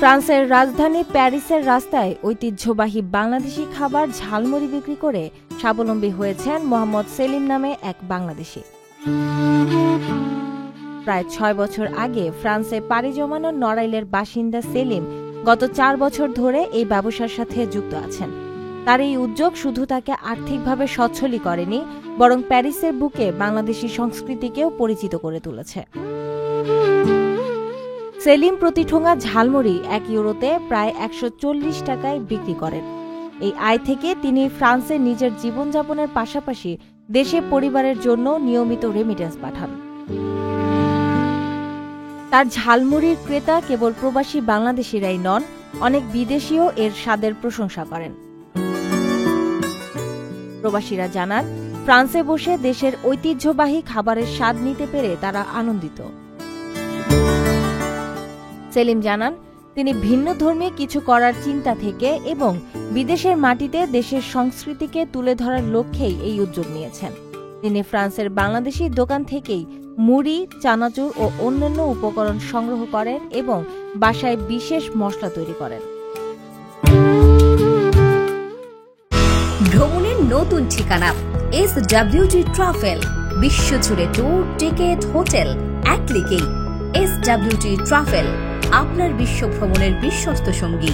ফ্রান্সের রাজধানী প্যারিসের রাস্তায় ঐতিহ্যবাহী বাংলাদেশি খাবার ঝালমুড়ি বিক্রি করে স্বাবলম্বী হয়েছেন মোহাম্মদ সেলিম নামে এক বাংলাদেশি। প্রায় ৬ বছর আগে ফ্রান্সে পাড়ি জমানো নড়াইলের বাসিন্দা সেলিম গত ৪ বছর ধরে এই ব্যবসার সাথে যুক্ত আছেন। তার এই উদ্যোগ শুধু তাকে আর্থিকভাবে সচ্ছলই করেনি, বরং প্যারিসের বুকে বাংলাদেশি সংস্কৃতিকেও পরিচিত করে তুলেছে। সেলিম প্রতি ঠোঙা ঝালমুড়ি ১ ইউরোতে প্রায় ১৪০ টাকায় বিক্রি করেন। এই আয় থেকে তিনি ফ্রান্সে নিজের জীবনযাপনের পাশাপাশি দেশে পরিবারের জন্য নিয়মিত রেমিটেন্স পাঠান। তার ঝালমুড়ির ক্রেতা কেবল প্রবাসী বাংলাদেশিরাই নন, অনেক বিদেশিও এর স্বাদের প্রশংসা করেন। প্রবাসীরা জানান, ফ্রান্সে বসে দেশের ঐতিহ্যবাহী খাবারের স্বাদ নিতে পেরে তারা আনন্দিত। সেলিম জানান, তিনি ভিন্নধর্মী কিছু করার চিন্তা থেকে এবং বিদেশের মাটিতে দেশের সংস্কৃতিকে তুলে ধরার লক্ষ্যেই এই উদ্যোগ নিয়েছেন। তিনি ফ্রান্সের বাংলাদেশি দোকান থেকেই মুড়ি, চানাচুর ও অন্যান্য উপকরণ সংগ্রহ করেন এবং বাসায় বিশেষ মসলা তৈরি করেন। ভ্রমণের নতুন ঠিকানা SWT ট্রাভেল, বিশ্বজুড়ে ট্যুর, টিকেট, হোটেল এক ক্লিকেই। SWT ট্রাভেল, আপনার বিশ্ব ভ্রমণের বিশ্বস্ত সঙ্গী।